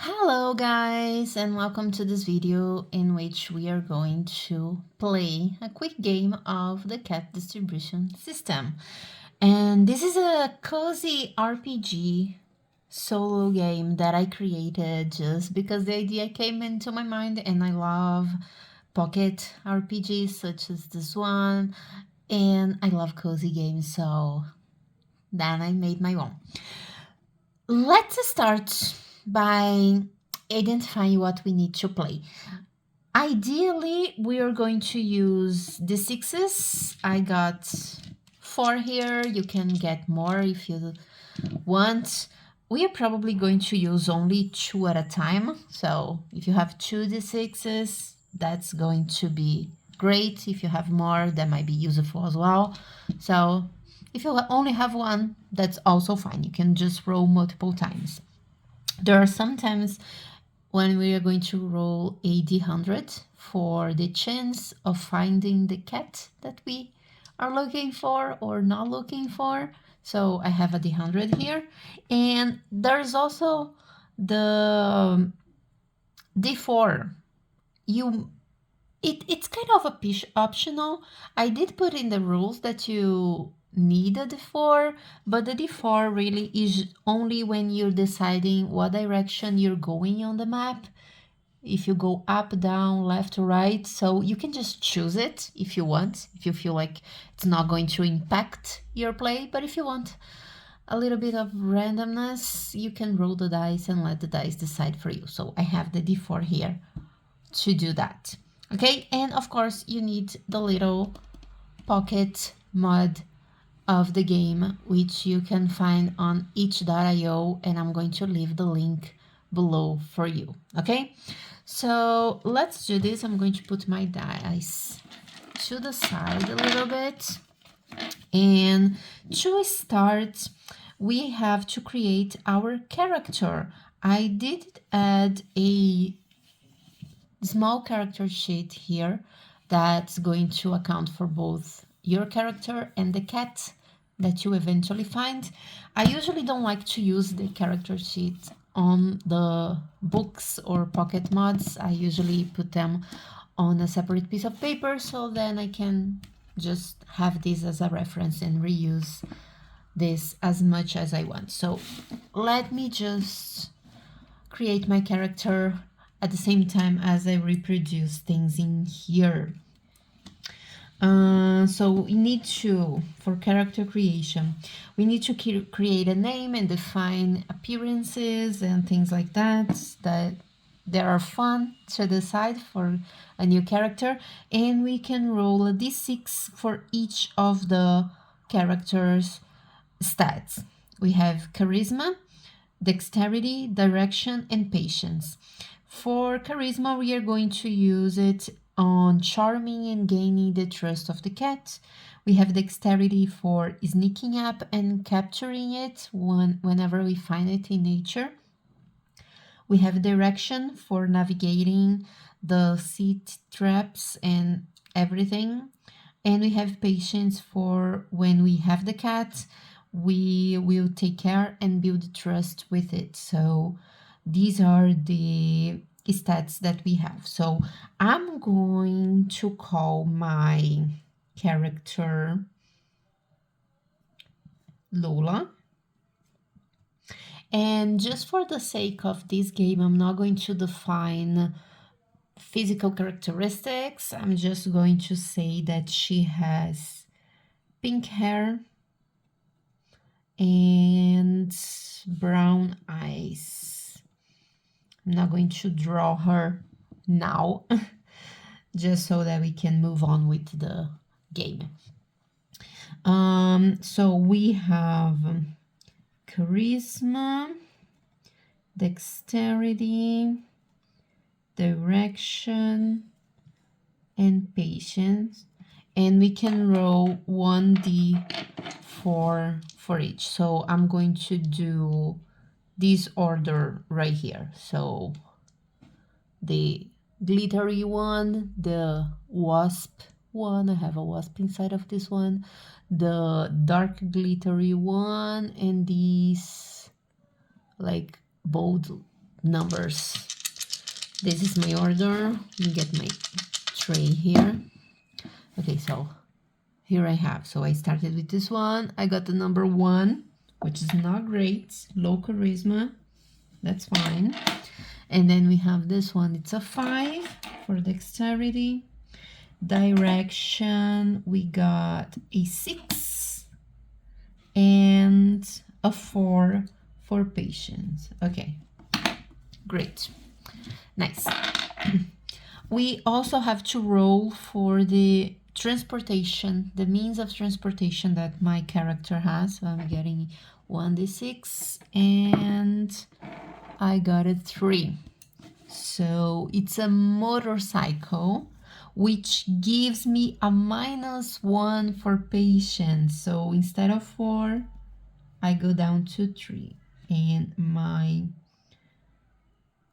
Hello guys, and welcome to this video in which we are going to play a quick game of the cat distribution system. And this is a cozy RPG solo game that I created just because the idea came into my mind, and I love pocket RPGs such as this one, and I love cozy games, so then I made my own. Let's start by identifying what we need to play. Ideally, we are going to use the sixes. I got 4 here. You can get more if you want. We are probably going to use only 2 at a time. So if you have 2 d6s, that's going to be great. If you have more, that might be useful as well. So if you only have one, that's also fine. You can just roll multiple times. There are some times when we are going to roll a d100 for the chance of finding the cat that we are looking for or not looking for. So I have a d100 here. And there's also the d4. It's kind of optional. I did put in the rules that you need a d4, but the d4 really is only when you're deciding what direction you're going on the map. If you go up, down, left, or right, so you can just choose it if you want, if you feel like it's not going to impact your play. But if you want a little bit of randomness, you can roll the dice and let the dice decide for you. So I have the d4 here to do that. Okay, and of course you need the little pocket mod of the game, which you can find on itch.io, and I'm going to leave the link below for you. Okay, so let's do this. I'm going to put my dice to the side a little bit, and to start we have to create our character. I did add a small character sheet here that's going to account for both your character and the cat that you eventually find. I usually don't like to use the character sheet on the books or pocket mods. I usually put them on a separate piece of paper, so then I can just have this as a reference and reuse this as much as I want. So let me just create my character at the same time as I reproduce things in here. So we need to, for character creation, we need to create a name and define appearances and things like that are fun to decide for a new character. And we can roll a d6 for each of the characters' stats. We have charisma, dexterity, direction, and patience. For charisma, we are going to use it on charming and gaining the trust of the cat. We have dexterity for sneaking up and capturing it whenever we find it in nature. We have direction for navigating the seat traps and everything. And we have patience for when we have the cat, we will take care and build trust with it. So these are the stats that we have. So I'm going to call my character Lola. And just for the sake of this game, I'm not going to define physical characteristics. I'm just going to say that she has pink hair and brown eyes. I'm not going to draw her now, just so that we can move on with the game. So we have charisma, dexterity, direction, and patience. And we can roll 1d4 for each. So I'm going to do this order right here. So the glittery one, the wasp one, I have a wasp inside of this one, the dark glittery one, and these like bold numbers. This is my order. Let me get my tray here. Okay, so here I have. So I started with this one. I got the number 1, which is not great. Low charisma. That's fine. And then we have this one. It's a 5 for dexterity. Direction, we got a 6 and a 4 for patience. Okay, great. Nice. We also have to roll for the transportation, the means of transportation that my character has. So I'm getting 1d6 and I got a 3. So it's a motorcycle, which gives me a -1 for patience. So instead of 4, I go down to 3. And my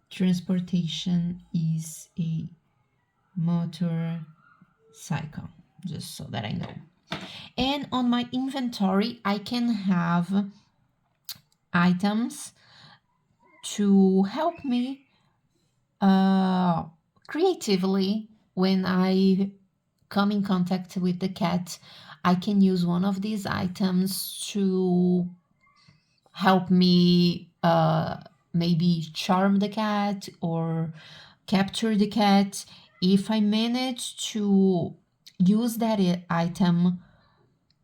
transportation is a motorcycle, just so that I know. And on my inventory, I can have items to help me creatively. When I come in contact with the cat, I can use one of these items to help me maybe charm the cat or capture the cat. If I manage to use that item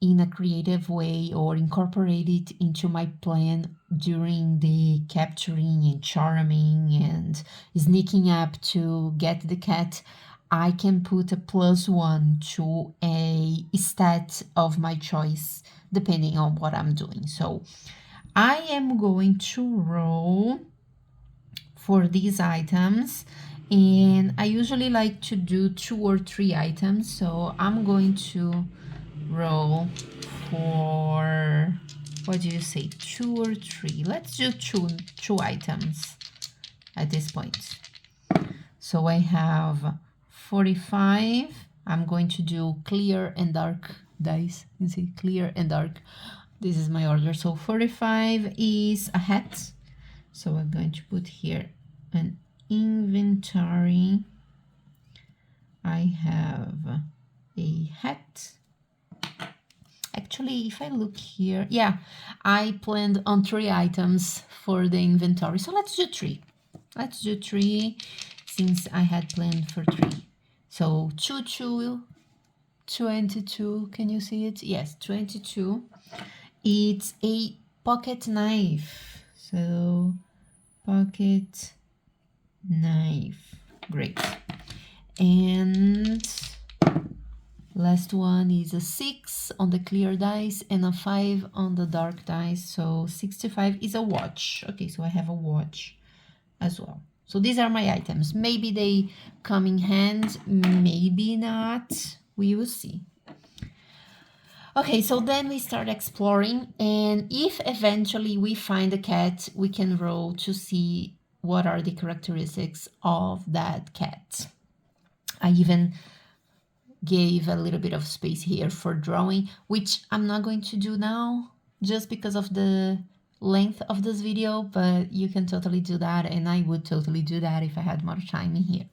in a creative way or incorporate it into my plan during the capturing and charming and sneaking up to get the cat, I can put a +1 to a stat of my choice depending on what I'm doing. So I am going to roll for these items, and I usually like to do 2 or 3 items. So I'm going to roll for, what do you say, 2 or 3? Let's do two items at this point. So I have 45. I'm going to do clear and dark dice. You see, clear and dark. This is my order. So 45 is a hat. So I'm going to put here an inventory. I have a hat. Actually, if I look here, yeah, I planned on 3 items for the inventory. So let's do 3. Let's do 3 since I had planned for 3. So 22. Can you see it? Yes, 22. It's a pocket knife. So pocket knife. Great. And last one is a 6 on the clear dice and a 5 on the dark dice. So 65 is a watch. Okay, so I have a watch as well. So these are my items. Maybe they come in hand, maybe not. We will see. Okay, so then we start exploring, and if eventually we find a cat, we can roll to see what are the characteristics of that cat. I even gave a little bit of space here for drawing, which I'm not going to do now just because of the length of this video, but you can totally do that, and I would totally do that if I had more time in here.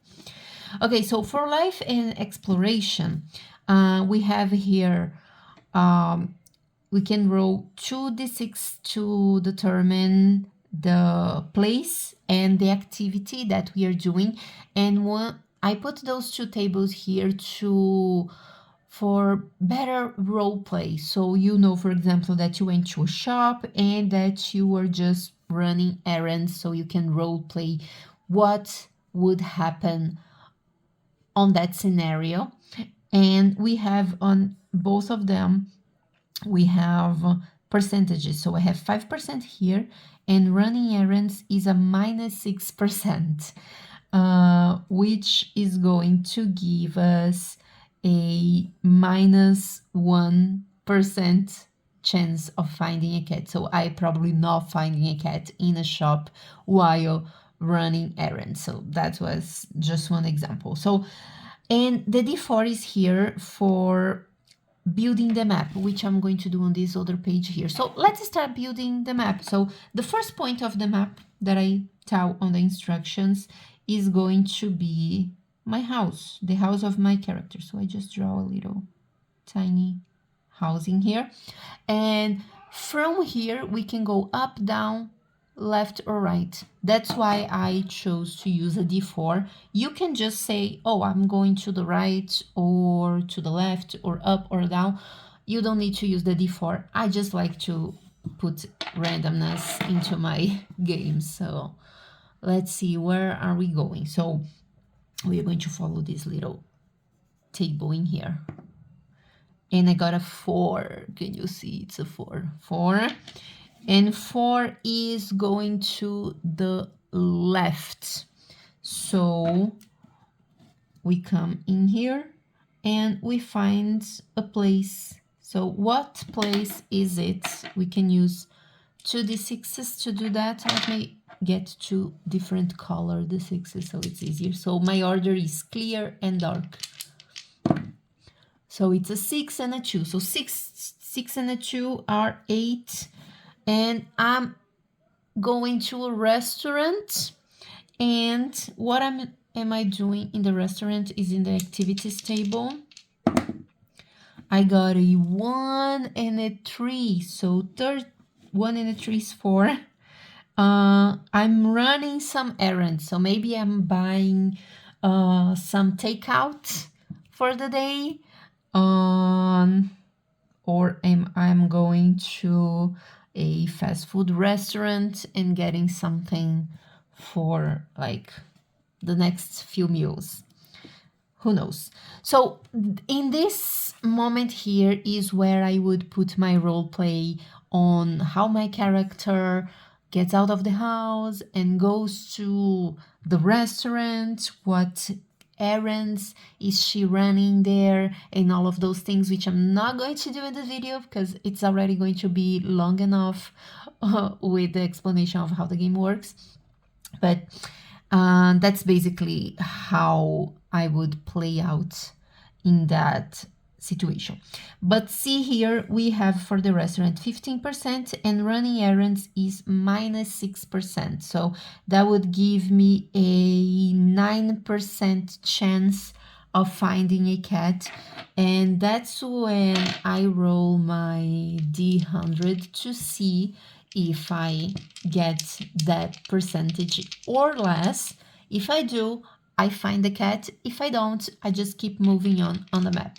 Okay, so for life and exploration, we have here, we can roll 2d6 to determine the place and the activity that we are doing, and I put those 2 tables here for better role play. So you know, for example, that you went to a shop and that you were just running errands, so you can role play what would happen on that scenario. And we have on both of them, we have percentages. So I have 5% here, and running errands is a -6%, which is going to give us a -1% chance of finding a cat. So I probably not finding a cat in a shop while running errands. So that was just one example. So, and the D4 is here for building the map, which I'm going to do on this other page here. So let's start building the map. So the first point of the map that I tell on the instructions is going to be my house, the house of my character. So I just draw a little tiny house in here. And from here, we can go up, down, left or right. That's why I chose to use a D4. You can just say, oh, I'm going to the right or to the left or up or down. You don't need to use the D4. I just like to put randomness into my games. So let's see, where are we going? So we are going to follow this little table in here. And I got a 4. Can you see? It's a 4. 4. And 4 is going to the left. So we come in here and we find a place. So what place is it? We can use 2d6s to do that. Let me get 2 different color d6s so it's easier. So my order is clear and dark. So it's a 6 and a 2. So 6 and a 2 are 8. And I'm going to a restaurant. And what am I doing in the restaurant is in the activities table. I got a 1 and a 3. So 1 and a 3 is 4. I'm running some errands. So maybe I'm buying some takeout for the day. Or I'm going to a fast food restaurant and getting something for like the next few meals. Who knows? So in this moment here is where I would put my role play on how my character gets out of the house and goes to the restaurant, what errands is she running there, and all of those things, which I'm not going to do in the video because it's already going to be long enough with the explanation of how the game works. But that's basically how I would play out in that situation. But see here, we have for the restaurant 15% and running errands is -6%. So that would give me a 9% chance of finding a cat. And that's when I roll my D100 to see if I get that percentage or less. If I do, I find the cat. If I don't, I just keep moving on the map.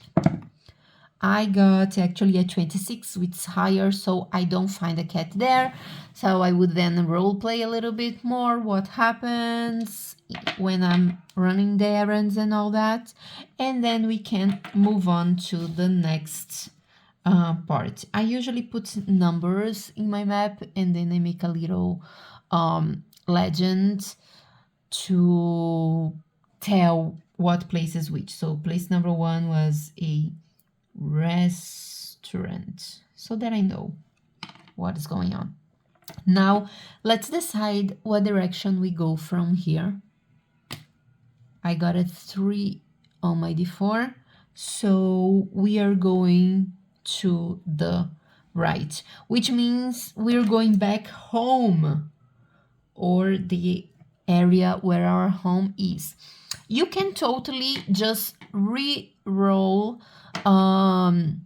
I got actually a 26, which is higher, so I don't find a cat there. So I would then role play a little bit more what happens when I'm running the errands and all that. And then we can move on to the next part. I usually put numbers in my map and then I make a little legend to tell what place is which. So place number 1 was a restaurant, so that I know what is going on. Now let's decide what direction we go from here. I got a 3 on my D4, so we are going to the right, which means we're going back home, or the area where our home is. You can totally just re-roll on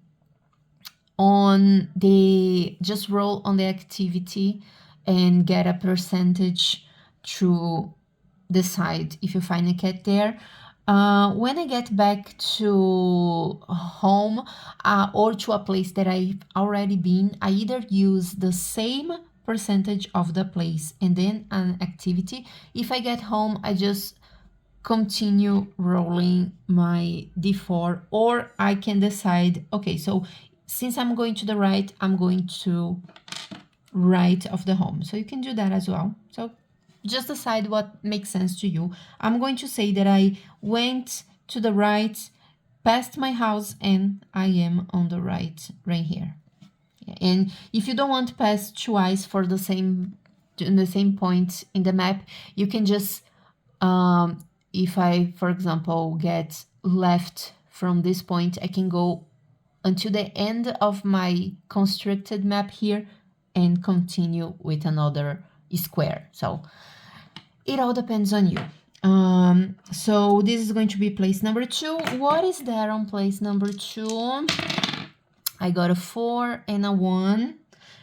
the roll on the activity and get a percentage to decide if you find a cat there. When I get back to home or to a place that I've already been, I either use the same percentage of the place and then an activity. If I get home, I just continue rolling my D4, or I can decide, okay, so since I'm going to the right, I'm going to right of the home. So you can do that as well. So just decide what makes sense to you. I'm going to say that I went to the right, past my house, and I am on the right here. And if you don't want to pass twice for the same point in the map, you can just if I, for example, get left from this point, I can go until the end of my constructed map here and continue with another square. So it all depends on you. So this is going to be place number 2. What is there on place number 2? I got a 4 and a 1.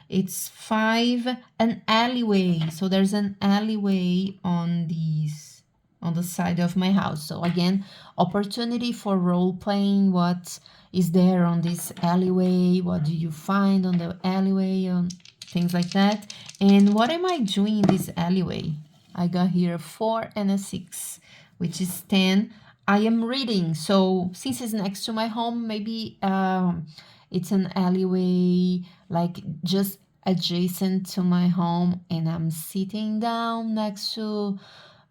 It's 5, an alleyway. So there's an alleyway on the side of my house. So again, opportunity for role playing. What is there on this alleyway? What do you find on the alleyway? Things like that. And what am I doing in this alleyway? I got here a 4 and a 6, which is 10. I am reading. So since it's next to my home, maybe it's an alleyway like just adjacent to my home, and I'm sitting down next to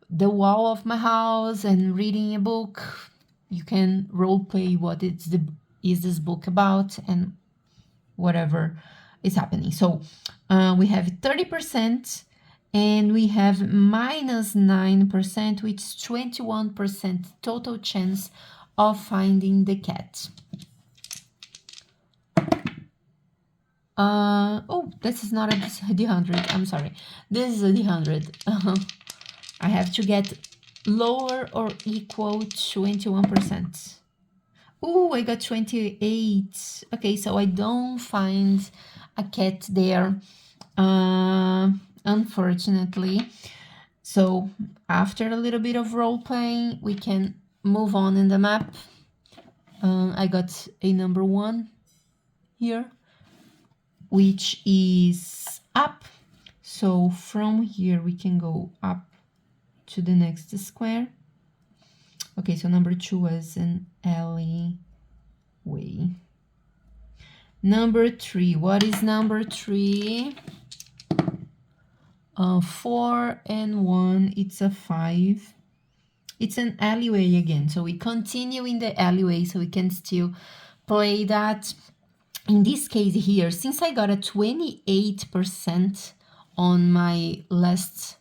the wall of my house and reading a book. You can role play what is this book about and whatever is happening. So we have 30% and we have minus 9%, which is 21% total chance of finding the cat. Oh, this is not a D100. I'm sorry. This is a D100. I have to get lower or equal 21%. Oh, I got 28. Okay, so I don't find a cat there, unfortunately. So after a little bit of role playing, we can move on in the map. I got a number 1 here, which is up. So from here we can go up to the next square. Okay, so number 2 was an alleyway. Number 3, what is number 3? 4 and 1, it's a 5. It's an alleyway again, so we continue in the alleyway, so we can still play that. In this case here, since I got a 28% on my last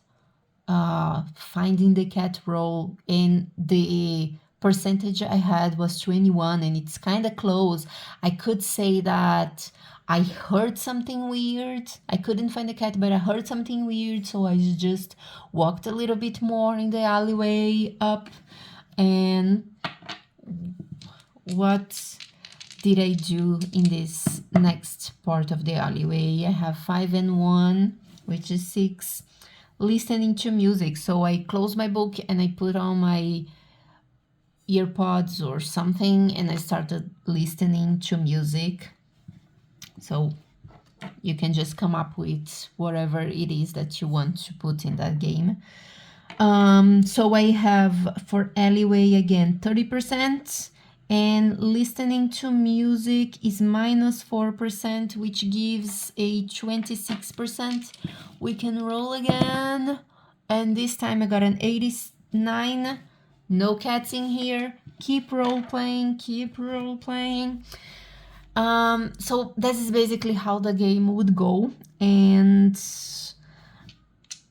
finding the cat roll, and the percentage I had was 21, and it's kind of close, I could say that I heard something weird. I couldn't find the cat, but I heard something weird, so I just walked a little bit more in the alleyway up. And what did I do in this next part of the alleyway? I have 5 and 1, which is 6. Listening to music. So I close my book and I put on my earpods or something, and I started listening to music. So you can just come up with whatever it is that you want to put in that game. So I have for alleyway again 30%, and listening to music is minus 4%, which gives a 26%. We can roll again, and this time I got an 89. No cats in here. Keep role playing, keep role playing. So this is basically how the game would go. And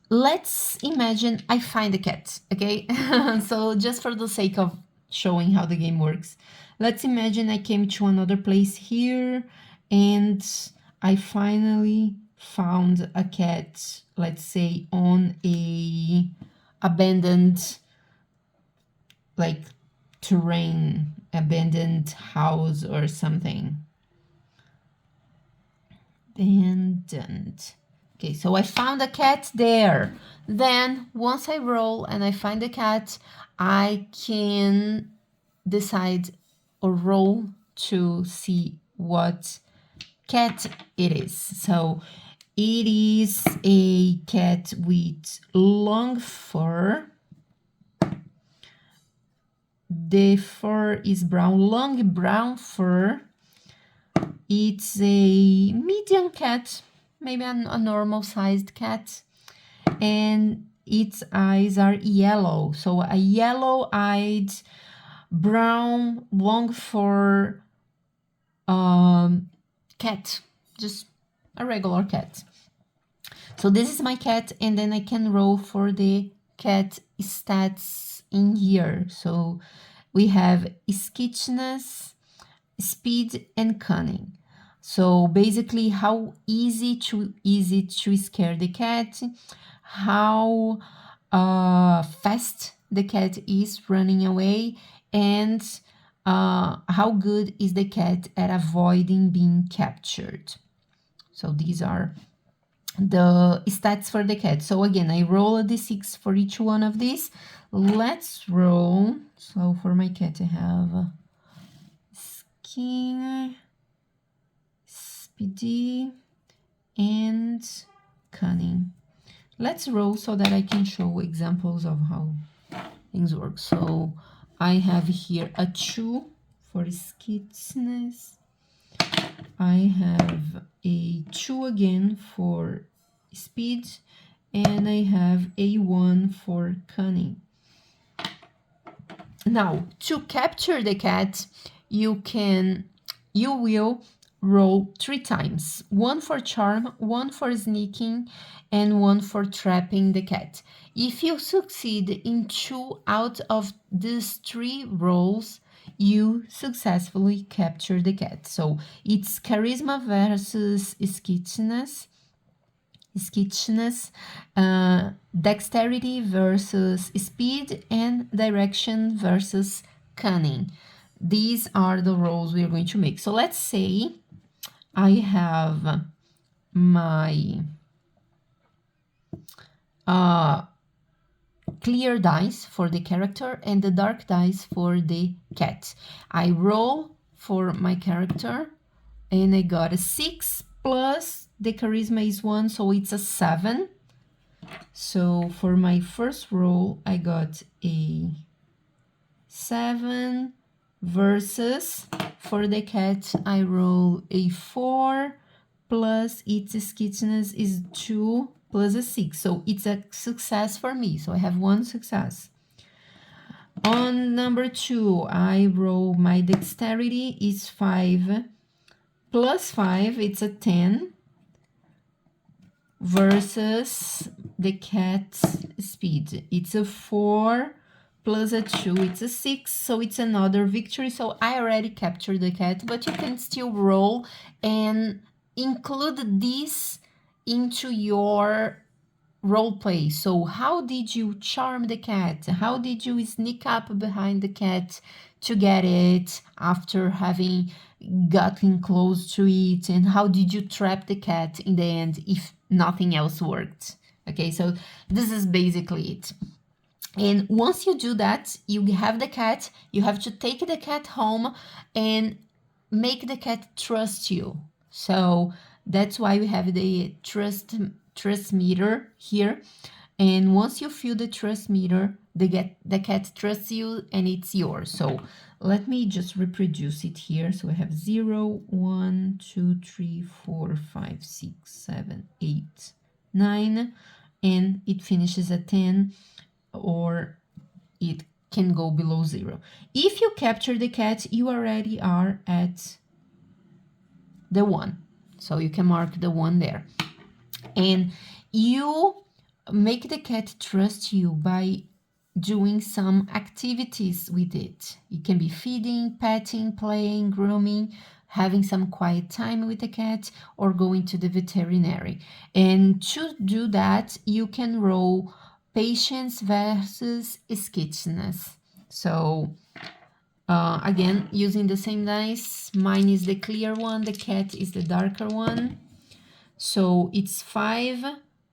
let's imagine I find a cat, okay? So just for the sake of showing how the game works, let's imagine I came to another place here and I finally found a cat, let's say on a abandoned like terrain, abandoned house or something. Abandoned. Okay, so I found a cat there. Then once I roll and I find the cat, I can decide or roll to see what cat it is. So it is a cat with long fur. The fur is brown, long brown fur. It's a medium cat, maybe a normal sized cat, and its eyes are yellow. So a yellow-eyed, brown, long fur cat, just a regular cat. So this is my cat, and then I can roll for the cat stats in here. So we have skitchiness, speed, and cunning. So basically, how easy to scare the cat, how fast the cat is running away, and how good is the cat at avoiding being captured. So these are the stats for the cat. So again, I roll a d6 for each one of these. Let's roll. So for my cat, I have skin, speedy, and cunning. Let's roll so that I can show examples of how things work. So I have here a 2 for skittishness. I have a 2 again for speed, and I have a 1 for cunning. Now, to capture the cat, you will roll 3 times. 1 for charm, 1 for sneaking, and 1 for trapping the cat. If you succeed in 2 out of these 3 rolls, you successfully capture the cat. So it's charisma versus skittishness, dexterity versus speed, and direction versus cunning. These are the rolls we're going to make. So let's say I have my clear dice for the character and the dark dice for the cat. I roll for my character and I got a 6 plus the charisma is 1, so it's a 7. So for my first roll, I got a 7 versus for the cat, I roll a 4 plus its skittishness is 2 plus a 6. So it's a success for me. So I have 1 success. On number 2, I roll my dexterity is 5 plus 5, it's a 10 versus the cat's speed. It's a 4 plus a 2, it's a 6, so it's another victory. So I already captured the cat, but you can still roll and include this into your role play. So how did you charm the cat? How did you sneak up behind the cat to get it after having gotten close to it? And how did you trap the cat in the end if nothing else worked? Okay, so this is basically it. And once you do that, you have the cat, you have to take the cat home and make the cat trust you. So that's why we have the trust meter here. And once you feel the trust meter, the cat trusts you and it's yours. So let me just reproduce it here. So I have 0, 1, 2, 3, 4, 5, 6, 7, 8, 9, and it finishes at 10, or it can go below 0. If you capture the cat, you already are at the 1. So you can mark the 1 there. And you make the cat trust you by doing some activities with it. It can be feeding, petting, playing, grooming, having some quiet time with the cat, or going to the veterinary. And to do that, you can roll patience versus skittishness. So again, using the same dice, mine is the clear one, the cat is the darker one. So it's 5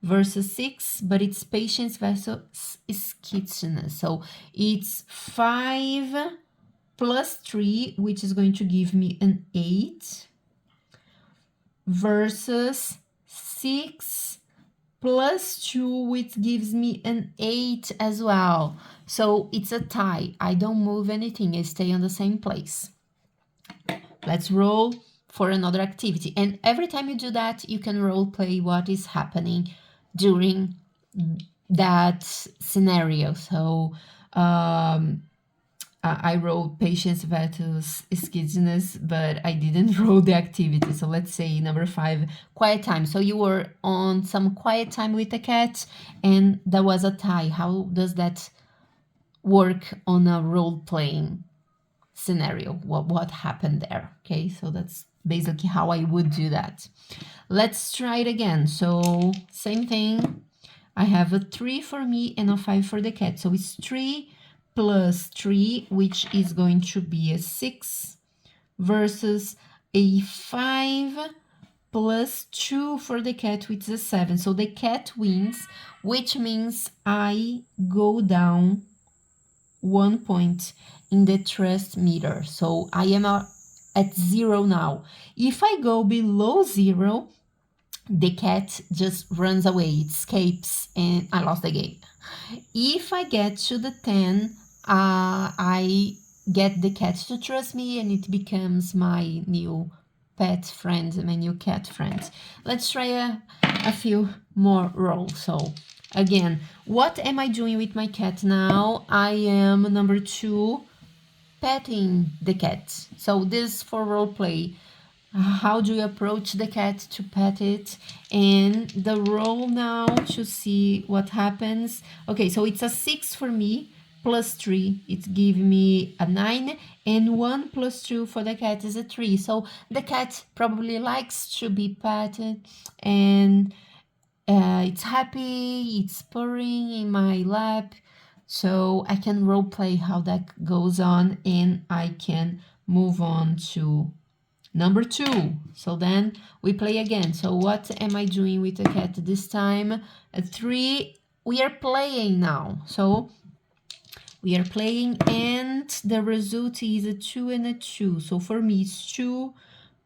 versus 6, but it's patience versus skittishness. So it's 5 plus 3, which is going to give me an 8, versus 6 plus 2, which gives me an 8 as well. So it's a tie. I don't move anything. I stay on the same place. Let's roll for another activity. And every time you do that, you can role play what is happening during that scenario. So I rolled patience versus skittishness, but I didn't roll the activity. So let's say number 5, quiet time. So you were on some quiet time with the cat and there was a tie. How does that work on a role-playing scenario? What happened there? Okay, so that's basically how I would do that. Let's try it again. So same thing. I have a 3 for me and a 5 for the cat. So it's 3 plus 3, which is going to be a 6, versus a 5 plus 2 for the cat, which is a 7. So the cat wins, which means I go down 1 point in the trust meter. So I am at 0 now. If I go below 0, the cat just runs away, it escapes, and I lost the game. If I get to the 10, I get the cat to trust me, and it becomes my new pet friend, my new cat friend. Let's try a few more rolls. So again, what am I doing with my cat now? I am number 2, petting the cat. So this for role play. How do you approach the cat to pet it? And the roll now to see what happens. Okay, so it's a 6 for me, plus 3. It gives me a 9, and 1 plus 2 for the cat is a 3. So the cat probably likes to be petted, and it's happy, it's purring in my lap. So I can role play how that goes on, and I can move on to number 2. So then we play again. So what am I doing with the cat this time? A 3. We are playing now. So we are playing, and the result is a 2 and a 2. So for me, it's 2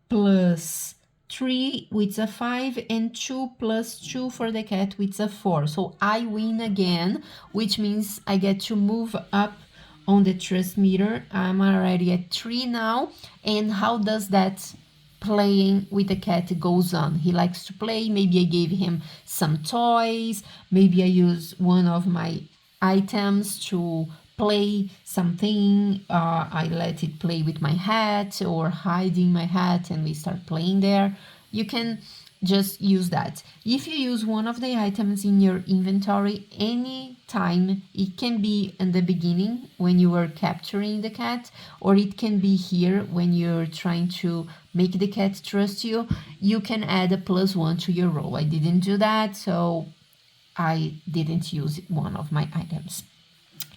plus 3, which is a 5, and 2 plus 2 for the cat, which is a 4. So I win again, which means I get to move up on the trust meter. I'm already at 3 now. And how does that playing with the cat goes on? He likes to play. Maybe I gave him some toys. Maybe I use one of my items to play something. I let it play with my hat or hiding my hat, and we start playing there. You can just use that. If you use one of the items in your inventory anytime, it can be in the beginning when you are capturing the cat, or it can be here when you're trying to make the cat trust you. You can add a +1 to your roll. I didn't do that, so I didn't use one of my items.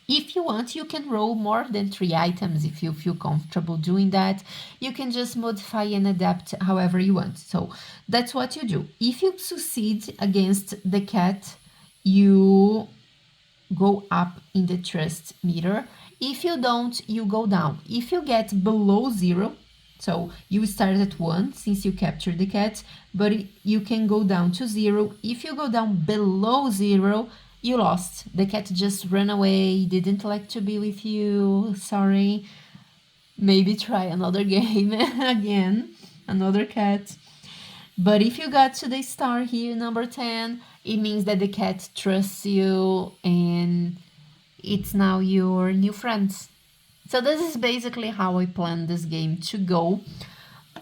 If you want, you can roll more than 3 items if you feel comfortable doing that. You can just modify and adapt however you want. So that's what you do. If you succeed against the cat, you go up in the trust meter. If you don't, you go down. If you get below 0, so you start at 1 since you captured the cat, but you can go down to 0. If you go down below 0, you lost. The cat just ran away, didn't like to be with you, sorry. Maybe try another game again, another cat. But if you got to the star here, number 10, it means that the cat trusts you and it's now your new friend. So this is basically how I plan this game to go.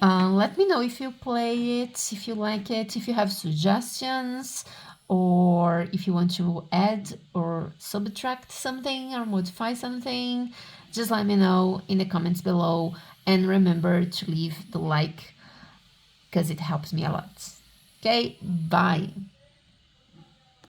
Let me know if you play it, if you like it, if you have suggestions, or if you want to add or subtract something or modify something. Just let me know in the comments below, and remember to leave the like because it helps me a lot. Okay, bye.